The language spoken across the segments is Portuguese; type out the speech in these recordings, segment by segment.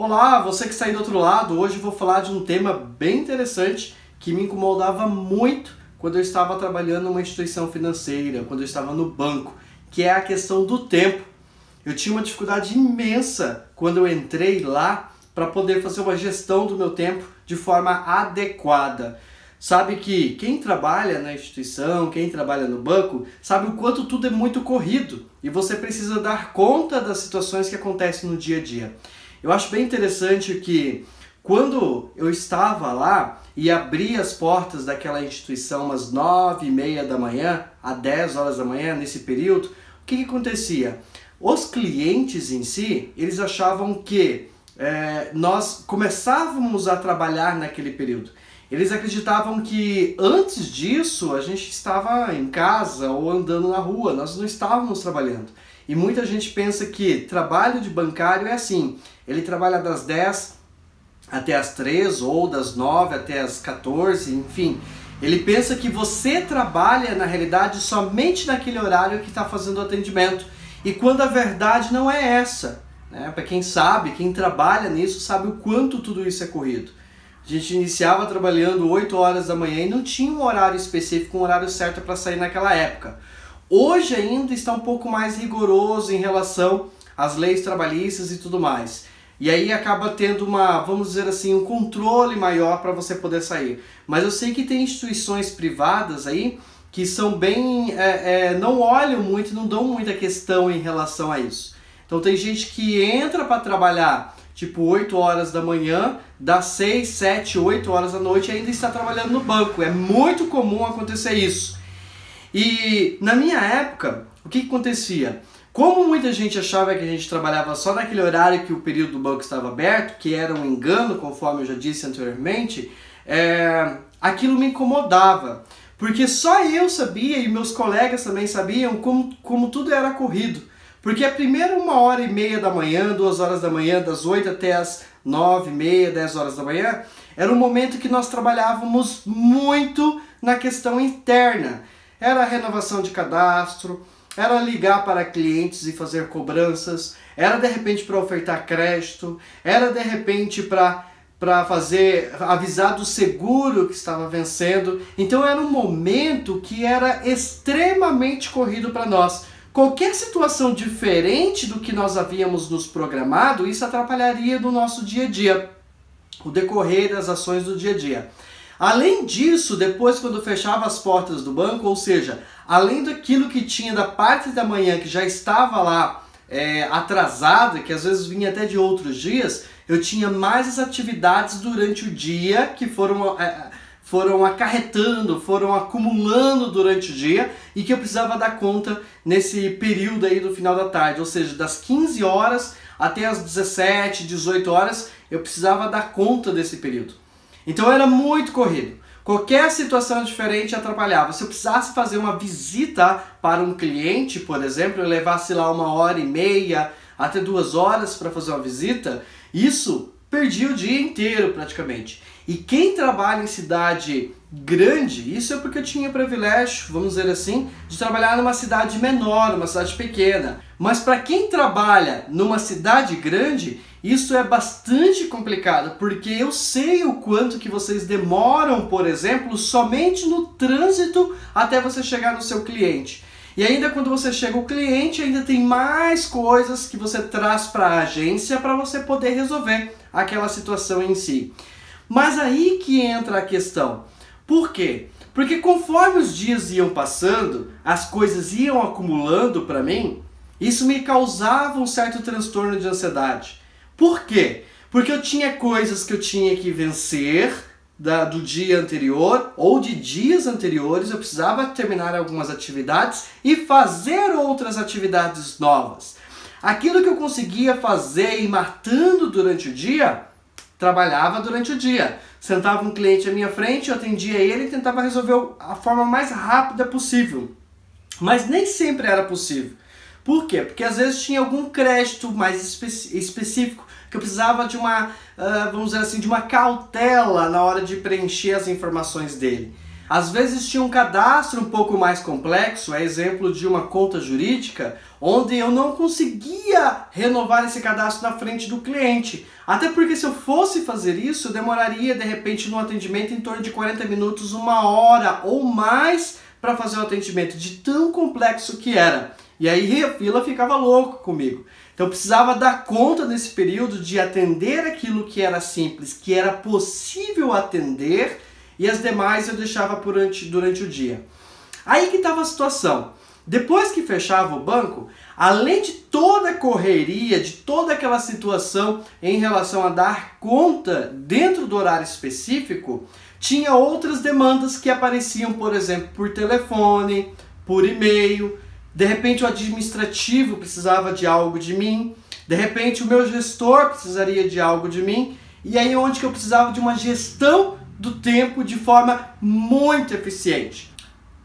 Olá, você que está aí do outro lado, hoje eu vou falar de um tema bem interessante que me incomodava muito quando eu estava trabalhando numa instituição financeira, quando eu estava no banco, que é a questão do tempo. Eu tinha uma dificuldade imensa quando eu entrei lá para poder fazer uma gestão do meu tempo de forma adequada. Sabe que quem trabalha na instituição, quem trabalha no banco, sabe o quanto tudo é muito corrido e você precisa dar conta das situações que acontecem no dia a dia. Eu acho bem interessante que quando eu estava lá e abri as portas daquela instituição umas 9h30 da manhã a 10 horas da manhã, nesse período, o que acontecia? Os clientes em si, eles achavam que nós começávamos a trabalhar naquele período. Eles acreditavam que antes disso a gente estava em casa ou andando na rua, nós não estávamos trabalhando. E muita gente pensa que trabalho de bancário é assim, ele trabalha das 10 até as 3 ou das 9 até as 14, enfim. Ele pensa que você trabalha na realidade somente naquele horário que está fazendo o atendimento. E quando a verdade não é essa, né? Para quem sabe, quem trabalha nisso sabe o quanto tudo isso é corrido. A gente iniciava trabalhando 8 horas da manhã e não tinha um horário específico, um horário certo para sair naquela época. Hoje ainda está um pouco mais rigoroso em relação às leis trabalhistas e tudo mais. E aí acaba tendo vamos dizer assim, um controle maior para você poder sair. Mas eu sei que tem instituições privadas aí que são bem, não olham muito, não dão muita questão em relação a isso. Então tem gente que entra para trabalhar tipo 8 horas da manhã, das 6, 7, 8 horas da noite e ainda está trabalhando no banco. É muito comum acontecer isso. E na minha época, o que acontecia? Como muita gente achava que a gente trabalhava só naquele horário que o período do banco estava aberto, que era um engano, conforme eu já disse anteriormente, aquilo me incomodava. Porque só eu sabia e meus colegas também sabiam como tudo era corrido. Porque a primeira 1h30 da manhã, 2 horas da manhã, das 8 até as 9h30, 10 horas da manhã, era um momento que nós trabalhávamos muito na questão interna. Era a renovação de cadastro, era ligar para clientes e fazer cobranças, era de repente para ofertar crédito, era de repente para avisar do seguro que estava vencendo. Então era um momento que era extremamente corrido para nós. Qualquer situação diferente do que nós havíamos nos programado, isso atrapalharia no nosso dia a dia, o decorrer das ações do dia a dia. Além disso, depois quando fechava as portas do banco, ou seja, além daquilo que tinha da parte da manhã que já estava lá atrasada, que às vezes vinha até de outros dias, eu tinha mais as atividades durante o dia que foram acarretando, foram acumulando durante o dia e que eu precisava dar conta nesse período aí do final da tarde, ou seja, das 15 horas até as 17, 18 horas, eu precisava dar conta desse período. Então era muito corrido. Qualquer situação diferente atrapalhava. Se eu precisasse fazer uma visita para um cliente, por exemplo, eu levasse lá 1h30 até 2 horas para fazer uma visita, isso perdia o dia inteiro praticamente. E quem trabalha em cidade grande, isso é porque eu tinha privilégio, vamos dizer assim, de trabalhar numa cidade menor, uma cidade pequena. Mas para quem trabalha numa cidade grande, isso é bastante complicado, porque eu sei o quanto que vocês demoram, por exemplo, somente no trânsito até você chegar no seu cliente. E ainda quando você chega ao cliente, ainda tem mais coisas que você traz para a agência para você poder resolver aquela situação em si. Mas aí que entra a questão. Por quê? Porque conforme os dias iam passando, as coisas iam acumulando para mim, isso me causava um certo transtorno de ansiedade. Por quê? Porque eu tinha coisas que eu tinha que vencer do dia anterior ou de dias anteriores, eu precisava terminar algumas atividades e fazer outras atividades novas. Aquilo que eu conseguia fazer e matando durante o dia, trabalhava durante o dia. Sentava um cliente à minha frente, eu atendia ele e tentava resolver a forma mais rápida possível. Mas nem sempre era possível. Por quê? Porque às vezes tinha algum crédito mais específico que eu precisava de vamos dizer assim, de uma cautela na hora de preencher as informações dele. Às vezes tinha um cadastro um pouco mais complexo, é exemplo de uma conta jurídica, onde eu não conseguia renovar esse cadastro na frente do cliente. Até porque se eu fosse fazer isso, eu demoraria de repente no atendimento em torno de 40 minutos, 1 hora ou mais para fazer o atendimento, de tão complexo que era. E aí a fila ficava louca comigo. Então eu precisava dar conta nesse período de atender aquilo que era simples, que era possível atender, e as demais eu deixava durante o dia. Aí que estava a situação. Depois que fechava o banco, além de toda a correria, de toda aquela situação em relação a dar conta dentro do horário específico, tinha outras demandas que apareciam, por exemplo, por telefone, por e-mail. De repente o administrativo precisava de algo de mim, de repente o meu gestor precisaria de algo de mim, e aí onde que eu precisava de uma gestão do tempo de forma muito eficiente.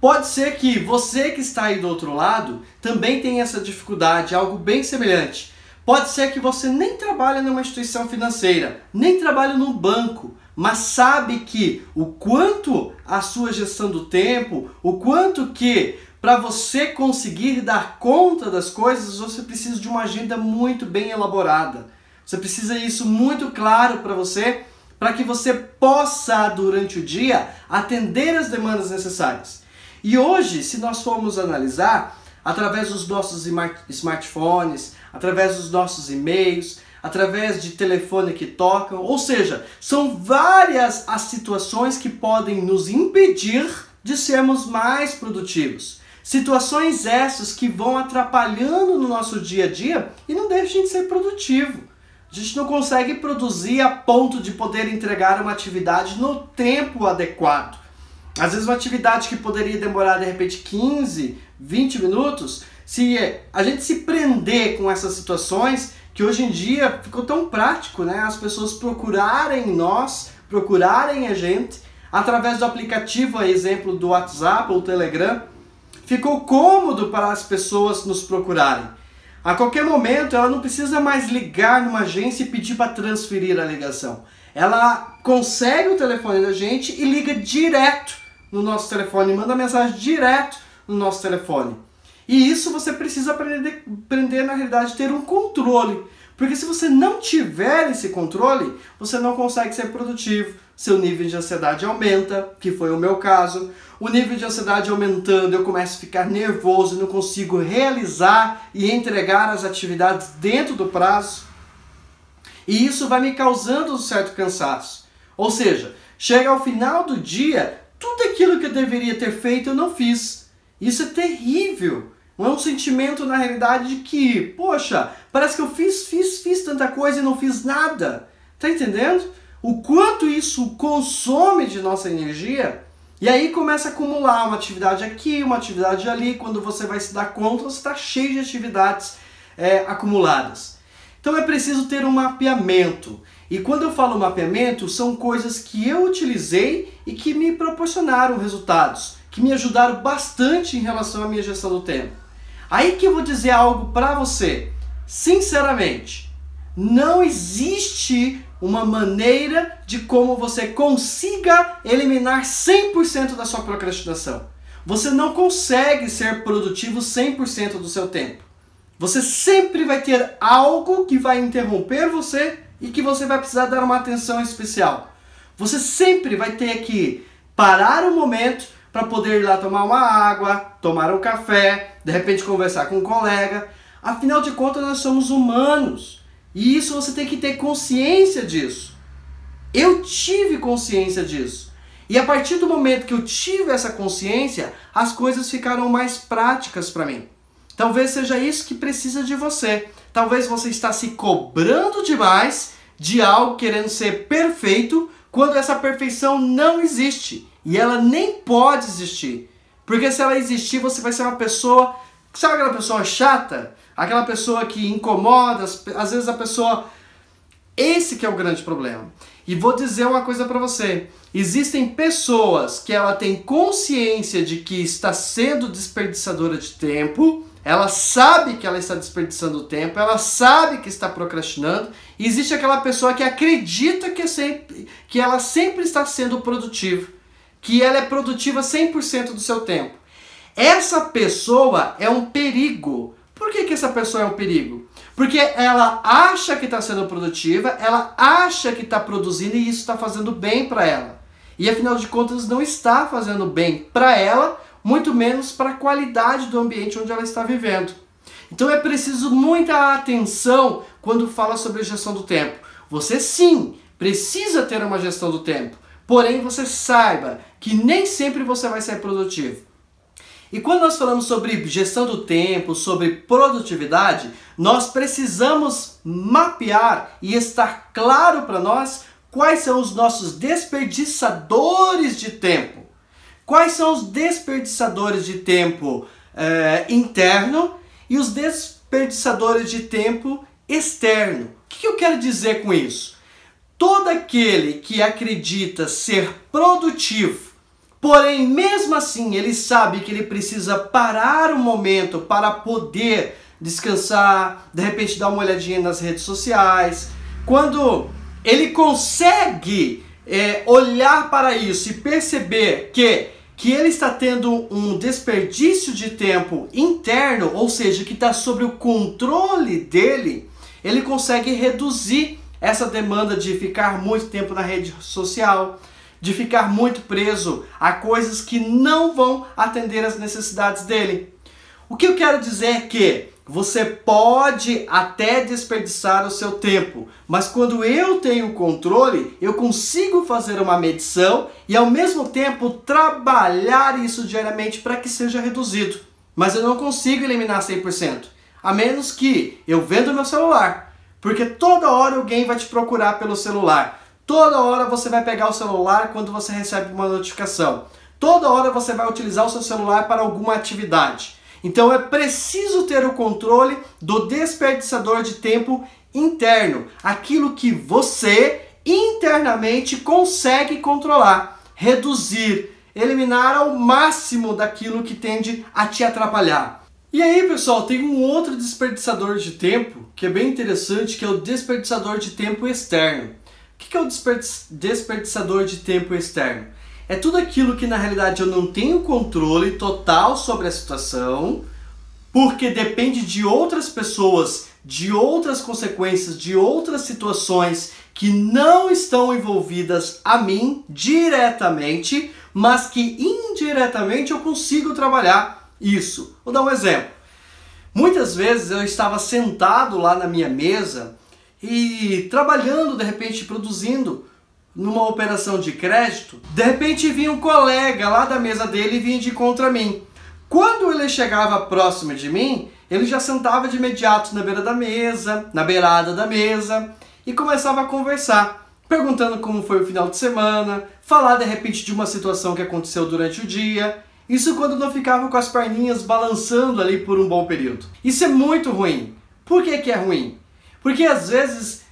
Pode ser que você que está aí do outro lado também tenha essa dificuldade, algo bem semelhante. Pode ser que você nem trabalhe numa instituição financeira, nem trabalhe num banco, mas sabe que o quanto a sua gestão do tempo, o quanto que para você conseguir dar conta das coisas, você precisa de uma agenda muito bem elaborada. Você precisa isso muito claro para você, para que você possa, durante o dia, atender as demandas necessárias. E hoje, se nós formos analisar, através dos nossos smartphones, através dos nossos e-mails, através de telefone que tocam, ou seja, são várias as situações que podem nos impedir de sermos mais produtivos. Situações essas que vão atrapalhando no nosso dia a dia e não deixam a gente ser produtivo. A gente não consegue produzir a ponto de poder entregar uma atividade no tempo adequado. Às vezes uma atividade que poderia demorar de repente 15, 20 minutos, se a gente se prender com essas situações, que hoje em dia ficou tão prático, né? As pessoas procurarem nós, procurarem a gente, através do aplicativo, a exemplo do WhatsApp ou Telegram, ficou cômodo para as pessoas nos procurarem. A qualquer momento ela não precisa mais ligar numa agência e pedir para transferir a ligação. Ela consegue o telefone da gente e liga direto no nosso telefone, manda mensagem direto no nosso telefone. E isso você precisa aprender na realidade, ter um controle. Porque se você não tiver esse controle, você não consegue ser produtivo. Seu nível de ansiedade aumenta, que foi o meu caso. O nível de ansiedade aumentando, eu começo a ficar nervoso, não consigo realizar e entregar as atividades dentro do prazo. E isso vai me causando um certo cansaço. Ou seja, chega ao final do dia, tudo aquilo que eu deveria ter feito eu não fiz. Isso é terrível. Não é um sentimento na realidade de que, poxa, parece que eu fiz tanta coisa e não fiz nada. Tá entendendo? O quanto isso consome de nossa energia. E aí começa a acumular uma atividade aqui, uma atividade ali. Quando você vai se dar conta, você está cheio de atividades acumuladas. Então é preciso ter um mapeamento. E quando eu falo mapeamento, são coisas que eu utilizei e que me proporcionaram resultados, que me ajudaram bastante em relação à minha gestão do tempo. Aí que eu vou dizer algo para você. Sinceramente, não existe uma maneira de como você consiga eliminar 100% da sua procrastinação. Você não consegue ser produtivo 100% do seu tempo. Você sempre vai ter algo que vai interromper você e que você vai precisar dar uma atenção especial. Você sempre vai ter que parar um momento para poder ir lá tomar uma água, tomar um café, de repente conversar com um colega. Afinal de contas, nós somos humanos. E isso você tem que ter consciência disso. Eu tive consciência disso. E a partir do momento que eu tive essa consciência, as coisas ficaram mais práticas para mim. Talvez seja isso que precisa de você. Talvez você está se cobrando demais de algo querendo ser perfeito, quando essa perfeição não existe. E ela nem pode existir. Porque se ela existir, você vai ser uma pessoa... Sabe aquela pessoa chata? Aquela pessoa que incomoda, às vezes a pessoa... Esse que é o grande problema. E vou dizer uma coisa para você. Existem pessoas que ela tem consciência de que está sendo desperdiçadora de tempo, ela sabe que ela está desperdiçando tempo, ela sabe que está procrastinando, e existe aquela pessoa que acredita que ela sempre está sendo produtiva. que ela é produtiva 100% do seu tempo. Essa pessoa é um perigo. Por que essa pessoa é um perigo? Porque ela acha que está sendo produtiva, ela acha que está produzindo e isso está fazendo bem para ela. E afinal de contas não está fazendo bem para ela, muito menos para a qualidade do ambiente onde ela está vivendo. Então é preciso muita atenção quando fala sobre gestão do tempo. Você sim precisa ter uma gestão do tempo, porém você saiba que nem sempre você vai ser produtivo. E quando nós falamos sobre gestão do tempo, sobre produtividade, nós precisamos mapear e estar claro para nós quais são os nossos desperdiçadores de tempo. Quais são os desperdiçadores de tempo interno e os desperdiçadores de tempo externo. O que eu quero dizer com isso? Todo aquele que acredita ser produtivo, porém, mesmo assim, ele sabe que ele precisa parar um momento para poder descansar, de repente dar uma olhadinha nas redes sociais. Quando ele consegue olhar para isso e perceber que ele está tendo um desperdício de tempo interno, ou seja, que está sob o controle dele, ele consegue reduzir essa demanda de ficar muito tempo na rede social, de ficar muito preso a coisas que não vão atender às necessidades dele. O que eu quero dizer é que você pode até desperdiçar o seu tempo, mas quando eu tenho controle, eu consigo fazer uma medição e ao mesmo tempo trabalhar isso diariamente para que seja reduzido. Mas eu não consigo eliminar 100%, a menos que eu venda meu celular, porque toda hora alguém vai te procurar pelo celular. Toda hora você vai pegar o celular quando você recebe uma notificação. Toda hora você vai utilizar o seu celular para alguma atividade. Então é preciso ter o controle do desperdiçador de tempo interno. Aquilo que você internamente consegue controlar, reduzir, eliminar ao máximo daquilo que tende a te atrapalhar. E aí, pessoal, tem um outro desperdiçador de tempo que é bem interessante, que é o desperdiçador de tempo externo. O que é o desperdiçador de tempo externo? É tudo aquilo que na realidade eu não tenho controle total sobre a situação, porque depende de outras pessoas, de outras consequências, de outras situações que não estão envolvidas a mim diretamente, mas que indiretamente eu consigo trabalhar isso. Vou dar um exemplo. Muitas vezes eu estava sentado lá na minha mesa e trabalhando, de repente produzindo numa operação de crédito, de repente vinha um colega lá da mesa dele e vinha de contra mim. Quando ele chegava próximo de mim, ele já sentava de imediato na beirada da mesa e começava a conversar, perguntando como foi o final de semana, falar de repente de uma situação que aconteceu durante o dia. Isso quando não ficava com as perninhas balançando ali por um bom período. Isso é muito ruim. Por que é ruim? Porque às vezes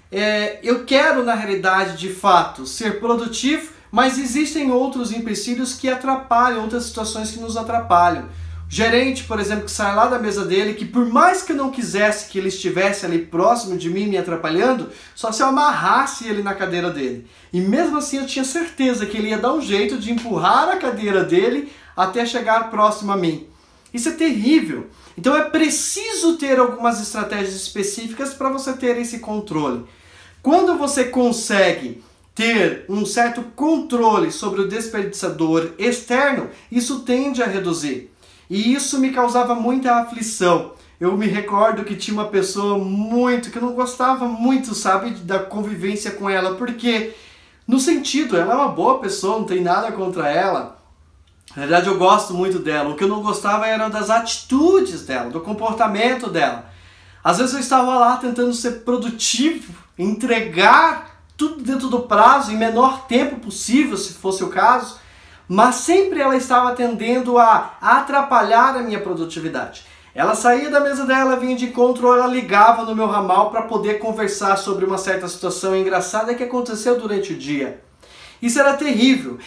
eu quero, na realidade, de fato, ser produtivo, mas existem outros empecilhos que atrapalham, outras situações que nos atrapalham. O gerente, por exemplo, que sai lá da mesa dele, que por mais que eu não quisesse que ele estivesse ali próximo de mim, me atrapalhando, só se eu amarrasse ele na cadeira dele. E mesmo assim eu tinha certeza que ele ia dar um jeito de empurrar a cadeira dele até chegar próximo a mim. Isso é terrível. Então é preciso ter algumas estratégias específicas para você ter esse controle. Quando você consegue ter um certo controle sobre o desperdiçador externo, isso tende a reduzir. E isso me causava muita aflição. Eu me recordo que tinha uma pessoa que eu não gostava muito, sabe, da convivência com ela, porque no sentido, ela é uma boa pessoa, não tem nada contra ela. Na verdade eu gosto muito dela. O que eu não gostava era das atitudes dela, do comportamento dela. Às vezes eu estava lá tentando ser produtivo, entregar tudo dentro do prazo, em menor tempo possível, se fosse o caso, mas sempre ela estava tendendo a atrapalhar a minha produtividade. Ela saía da mesa dela, vinha de encontro, ou ela ligava no meu ramal para poder conversar sobre uma certa situação engraçada que aconteceu durante o dia. Isso era terrível.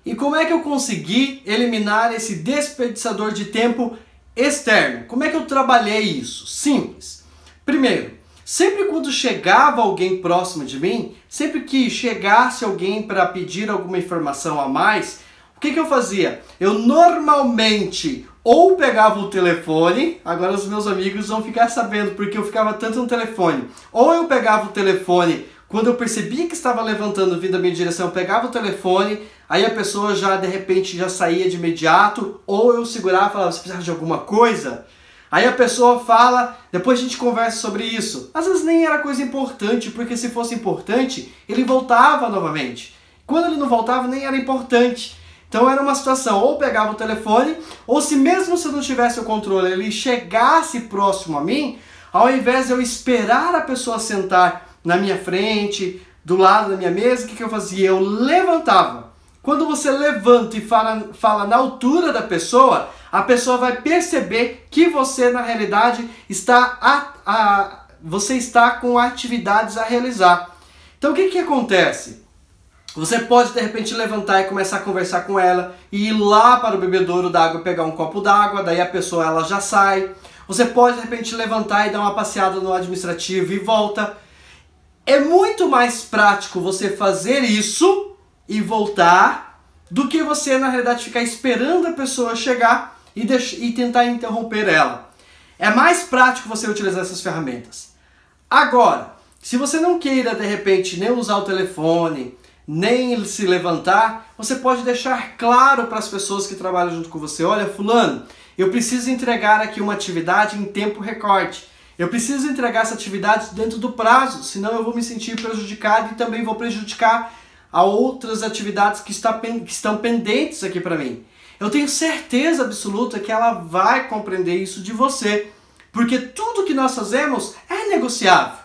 E como é que eu consegui eliminar esse desperdiçador de tempo externo? Como é que eu trabalhei isso? Simples. Primeiro, sempre quando chegava alguém próximo de mim, sempre que chegasse alguém para pedir alguma informação a mais, O que eu fazia? Eu normalmente ou pegava o telefone, agora os meus amigos vão ficar sabendo porque eu ficava tanto no telefone, ou eu pegava o telefone quando eu percebia que estava levantando vindo da minha direção, eu pegava o telefone, aí a pessoa já de repente já saía de imediato, ou eu segurava e falava, você precisa de alguma coisa? Aí a pessoa fala, depois a gente conversa sobre isso. Às vezes nem era coisa importante, porque se fosse importante, ele voltava novamente. Quando ele não voltava, nem era importante. Então era uma situação, ou pegava o telefone, ou se mesmo se eu não tivesse o controle, ele chegasse próximo a mim, ao invés de eu esperar a pessoa sentar na minha frente, do lado da minha mesa, o que eu fazia? Eu levantava. Quando você levanta e fala na altura da pessoa, a pessoa vai perceber que você, na realidade, você está com atividades a realizar. Então, o que acontece? Você pode, de repente, levantar e começar a conversar com ela e ir lá para o bebedouro d'água pegar um copo d'água, daí a pessoa ela já sai. Você pode, de repente, levantar e dar uma passeada no administrativo e volta. É muito mais prático você fazer isso e voltar do que você, na realidade, ficar esperando a pessoa chegar e tentar interromper ela. É mais prático você utilizar essas ferramentas. Agora, se você não queira, de repente, nem usar o telefone, nem se levantar, você pode deixar claro para as pessoas que trabalham junto com você, olha, fulano, eu preciso entregar aqui uma atividade em tempo recorde. Eu preciso entregar essa atividade dentro do prazo, senão eu vou me sentir prejudicado e também vou prejudicar a outras atividades que estão pendentes aqui para mim. Eu tenho certeza absoluta que ela vai compreender isso de você, porque tudo que nós fazemos é negociável.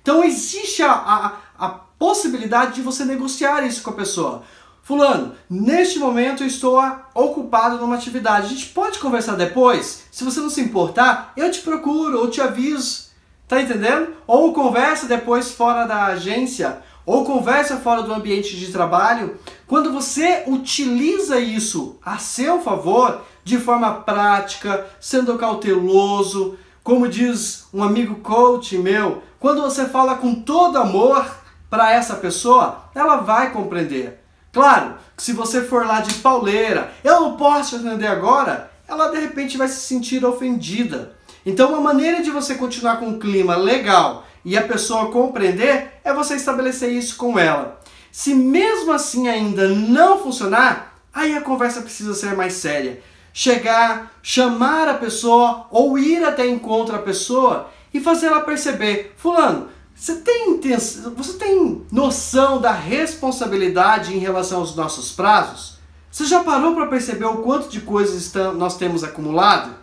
Então existe a possibilidade de você negociar isso com a pessoa. Fulano, neste momento eu estou ocupado numa atividade. A gente pode conversar depois? Se você não se importar, eu te procuro, ou te aviso. Tá entendendo? Ou conversa depois fora da agência, ou conversa fora do ambiente de trabalho. Quando você utiliza isso a seu favor, de forma prática, sendo cauteloso, como diz um amigo coach meu, quando você fala com todo amor para essa pessoa, ela vai compreender. Claro, que se você for lá de pauleira, eu não posso atender agora, ela de repente vai se sentir ofendida. Então uma maneira de você continuar com um clima legal e a pessoa compreender é você estabelecer isso com ela. Se mesmo assim ainda não funcionar, aí a conversa precisa ser mais séria. Chegar, chamar a pessoa ou ir até encontro a pessoa e fazer ela perceber, fulano, você tem noção da responsabilidade em relação aos nossos prazos? Você já parou para perceber o quanto de coisas nós temos acumulado?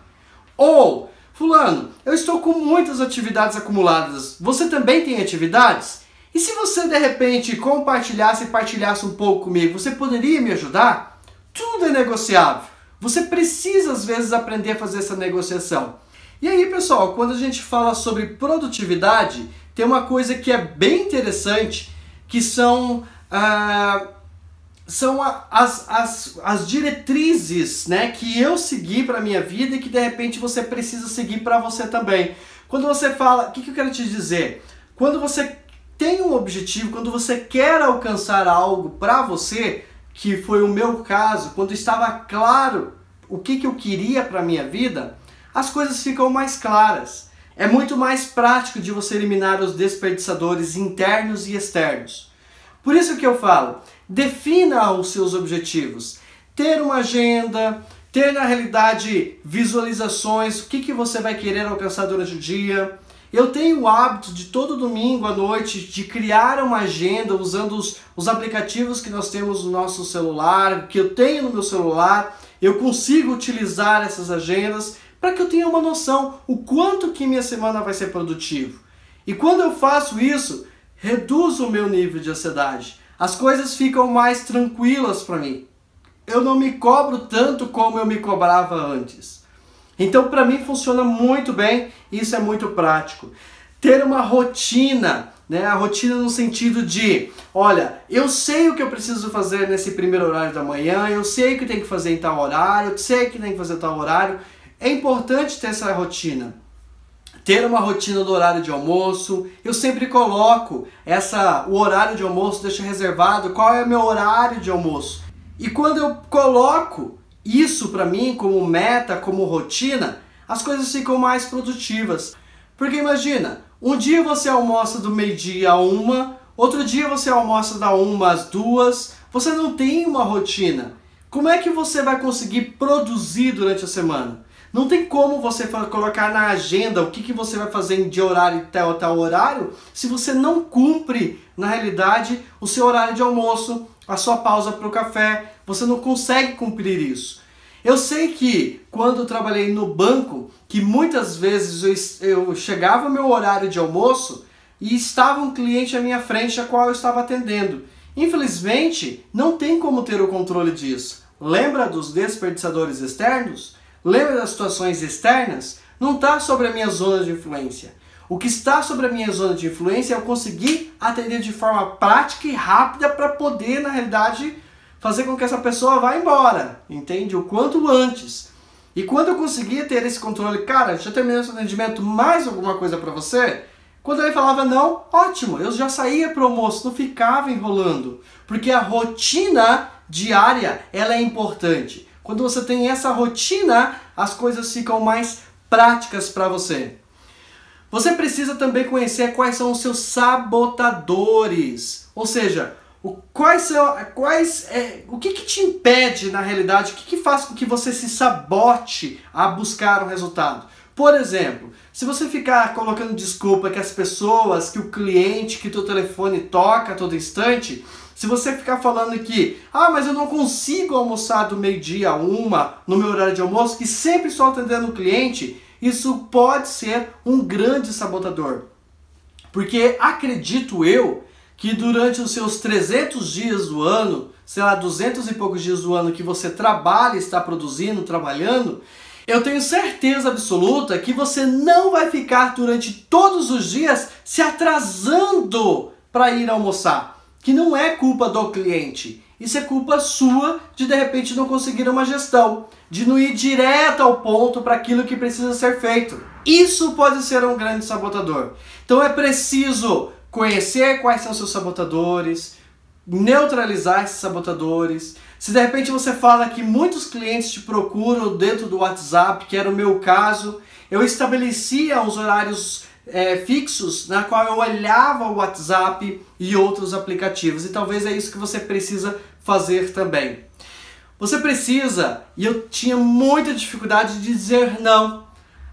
Ou, fulano, eu estou com muitas atividades acumuladas. Você também tem atividades? E se você de repente compartilhasse e partilhasse um pouco comigo, você poderia me ajudar? Tudo é negociável. Você precisa às vezes aprender a fazer essa negociação. E aí, pessoal, quando a gente fala sobre produtividade, tem uma coisa que é bem interessante, que são as diretrizes, né, que eu segui para a minha vida e que de repente você precisa seguir para você também. Quando você fala, o que eu quero te dizer? Quando você tem um objetivo, quando você quer alcançar algo para você, que foi o meu caso, quando estava claro o que eu queria para a minha vida, as coisas ficam mais claras. É muito mais prático de você eliminar os desperdiçadores internos e externos. Por isso que eu falo, defina os seus objetivos. Ter uma agenda, ter na realidade visualizações, o que você vai querer alcançar durante o dia. Eu tenho o hábito de todo domingo à noite de criar uma agenda usando os aplicativos que nós temos no nosso celular, que eu tenho no meu celular. Eu consigo utilizar essas agendas para que eu tenha uma noção o quanto que minha semana vai ser produtivo. E quando eu faço isso, reduzo o meu nível de ansiedade. As coisas ficam mais tranquilas para mim. Eu não me cobro tanto como eu me cobrava antes. Então, para mim, funciona muito bem e isso é muito prático. Ter uma rotina, né? A rotina no sentido de, olha, eu sei o que eu preciso fazer nesse primeiro horário da manhã, eu sei o que tem que fazer em tal horário, eu sei que tem que fazer em tal horário. É importante ter essa rotina. Ter uma rotina do horário de almoço. Eu sempre coloco o horário de almoço, deixo reservado qual é o meu horário de almoço. E quando eu coloco isso para mim como meta, como rotina, as coisas ficam mais produtivas. Porque imagina, um dia você almoça do meio-dia a 1, outro dia você almoça da 1 às 2, você não tem uma rotina. Como é que você vai conseguir produzir durante a semana? Não tem como você colocar na agenda o que você vai fazer de horário até tal horário se você não cumpre, na realidade, o seu horário de almoço, a sua pausa para o café. Você não consegue cumprir isso. Eu sei que quando eu trabalhei no banco, que muitas vezes eu chegava ao meu horário de almoço e estava um cliente à minha frente a qual eu estava atendendo. Infelizmente, não tem como ter o controle disso. Lembra dos desperdiçadores externos? Lembra das situações externas? Não está sobre a minha zona de influência. O que está sobre a minha zona de influência é eu conseguir atender de forma prática e rápida para poder, na realidade, fazer com que essa pessoa vá embora, entende? O quanto antes. E quando eu conseguia ter esse controle, cara, já terminei esse atendimento, mais alguma coisa para você? Quando ele falava não, ótimo, eu já saía para o almoço, não ficava enrolando. Porque a rotina diária, ela é importante. Quando você tem essa rotina, as coisas ficam mais práticas para você. Você precisa também conhecer quais são os seus sabotadores. Ou seja, o que te impede na realidade, o que faz com que você se sabote a buscar um resultado. Por exemplo, se você ficar colocando desculpa que as pessoas, que o cliente, que o teu telefone toca a todo instante, se você ficar falando que, mas eu não consigo almoçar do meio-dia a 1 no meu horário de almoço, que sempre estou atendendo o cliente, isso pode ser um grande sabotador. Porque acredito eu que durante os seus 300 dias do ano, sei lá, 200 e poucos dias do ano que você trabalha, está produzindo, trabalhando, eu tenho certeza absoluta que você não vai ficar durante todos os dias se atrasando para ir almoçar. Que não é culpa do cliente. Isso é culpa sua de repente não conseguir uma gestão, de não ir direto ao ponto para aquilo que precisa ser feito. Isso pode ser um grande sabotador. Então é preciso conhecer quais são seus sabotadores, neutralizar esses sabotadores. Se de repente você fala que muitos clientes te procuram dentro do WhatsApp, que era o meu caso, eu estabelecia os horários fixos na qual eu olhava o WhatsApp e outros aplicativos. E talvez é isso que você precisa fazer também. Você precisa, e eu tinha muita dificuldade de dizer não.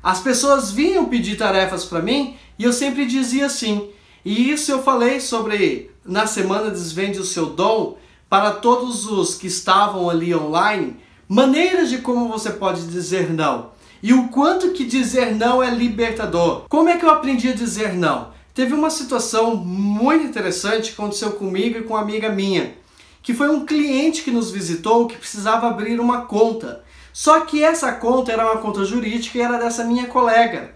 As pessoas vinham pedir tarefas para mim e eu sempre dizia sim. E isso eu falei sobre na semana Desvende o Seu Dom para todos os que estavam ali online, maneiras de como você pode dizer não. E o quanto que dizer não é libertador. Como é que eu aprendi a dizer não? Teve uma situação muito interessante que aconteceu comigo e com uma amiga minha, que foi um cliente que nos visitou que precisava abrir uma conta. Só que essa conta era uma conta jurídica e era dessa minha colega.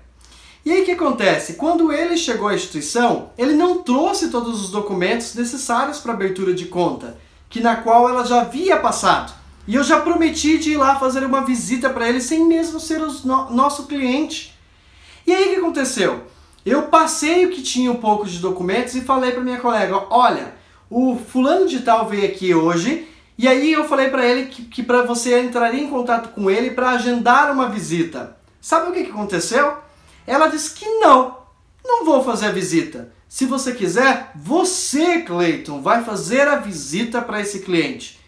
E aí o que acontece? Quando ele chegou à instituição, ele não trouxe todos os documentos necessários para abertura de conta, na qual ela já havia passado. E eu já prometi de ir lá fazer uma visita para ele sem mesmo ser nosso cliente. E aí o que aconteceu? Eu passei o que tinha um pouco de documentos e falei para minha colega, olha, o fulano de tal veio aqui hoje, e aí eu falei para ele que para você entraria em contato com ele para agendar uma visita. Sabe o que aconteceu? Ela disse que não vou fazer a visita. Se você quiser, você, Cleiton, vai fazer a visita para esse cliente.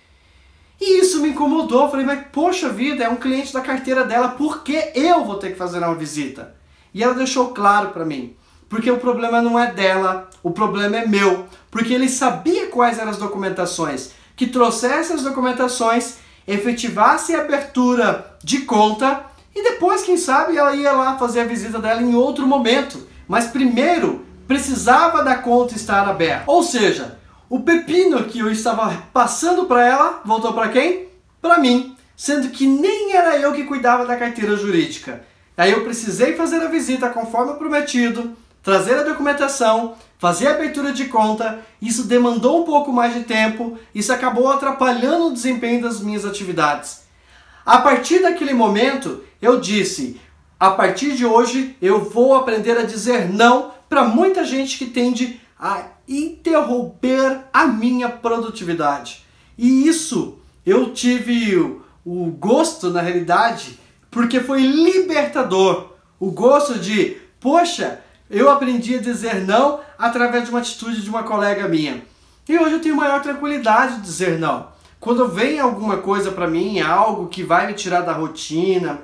E isso me incomodou. Eu falei, mas poxa vida, é um cliente da carteira dela, por que eu vou ter que fazer uma visita? E ela deixou claro para mim, porque o problema não é dela, o problema é meu. Porque ele sabia quais eram as documentações, que trouxesse as documentações, efetivasse a abertura de conta e depois, quem sabe, ela ia lá fazer a visita dela em outro momento. Mas primeiro, precisava da conta estar aberta. Ou seja, o pepino que eu estava passando para ela, voltou para quem? Para mim, sendo que nem era eu que cuidava da carteira jurídica. Aí eu precisei fazer a visita conforme prometido, trazer a documentação, fazer a abertura de conta. Isso demandou um pouco mais de tempo, isso acabou atrapalhando o desempenho das minhas atividades. A partir daquele momento, eu disse, a partir de hoje eu vou aprender a dizer não para muita gente que tende a interromper a minha produtividade. E isso eu tive o gosto, na realidade, porque foi libertador. O gosto de, poxa, eu aprendi a dizer não através de uma atitude de uma colega minha. E hoje eu tenho maior tranquilidade de dizer não. Quando vem alguma coisa para mim, algo que vai me tirar da rotina,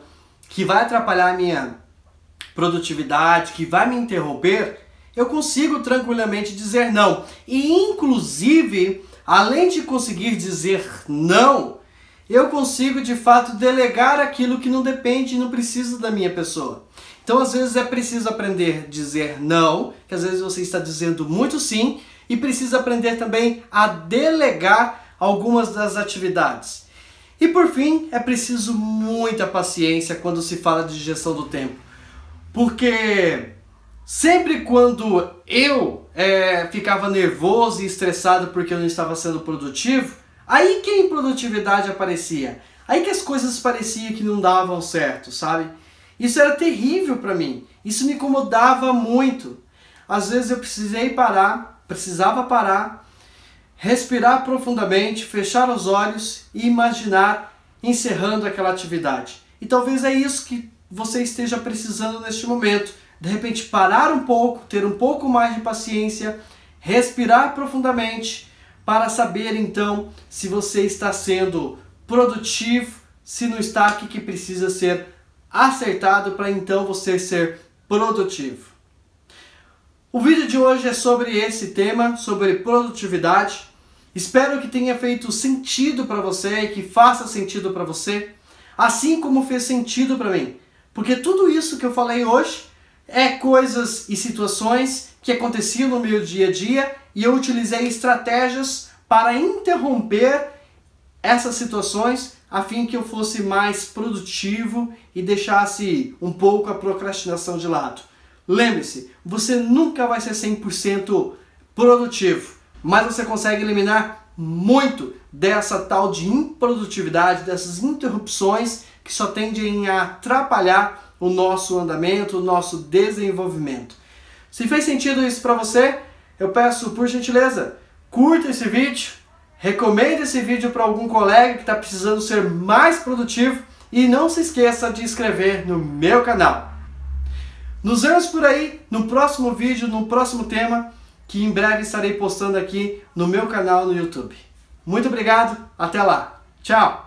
que vai atrapalhar a minha produtividade, que vai me interromper, eu consigo tranquilamente dizer não. E inclusive, além de conseguir dizer não, eu consigo de fato delegar aquilo que não depende e não precisa da minha pessoa. Então às vezes é preciso aprender a dizer não, que às vezes você está dizendo muito sim, e precisa aprender também a delegar algumas das atividades. E por fim, é preciso muita paciência quando se fala de gestão do tempo. Porque sempre quando eu ficava nervoso e estressado porque eu não estava sendo produtivo, aí que a improdutividade aparecia. Aí que as coisas pareciam que não davam certo, sabe? Isso era terrível para mim. Isso me incomodava muito. Às vezes eu precisava parar, respirar profundamente, fechar os olhos e imaginar encerrando aquela atividade. E talvez é isso que você esteja precisando neste momento. De repente parar um pouco, ter um pouco mais de paciência, respirar profundamente para saber então se você está sendo produtivo, se não está, o que precisa ser acertado para então você ser produtivo. O vídeo de hoje é sobre esse tema, sobre produtividade. Espero que tenha feito sentido para você e que faça sentido para você, assim como fez sentido para mim. Porque tudo isso que eu falei hoje é coisas e situações que aconteciam no meu dia a dia e eu utilizei estratégias para interromper essas situações a fim que eu fosse mais produtivo e deixasse um pouco a procrastinação de lado. Lembre-se, você nunca vai ser 100% produtivo, mas você consegue eliminar muito dessa tal de improdutividade, dessas interrupções que só tendem a atrapalhar o nosso andamento, o nosso desenvolvimento. Se fez sentido isso para você, eu peço por gentileza, curta esse vídeo, recomende esse vídeo para algum colega que está precisando ser mais produtivo e não se esqueça de inscrever no meu canal. Nos vemos por aí no próximo vídeo, no próximo tema, que em breve estarei postando aqui no meu canal no YouTube. Muito obrigado, até lá, tchau!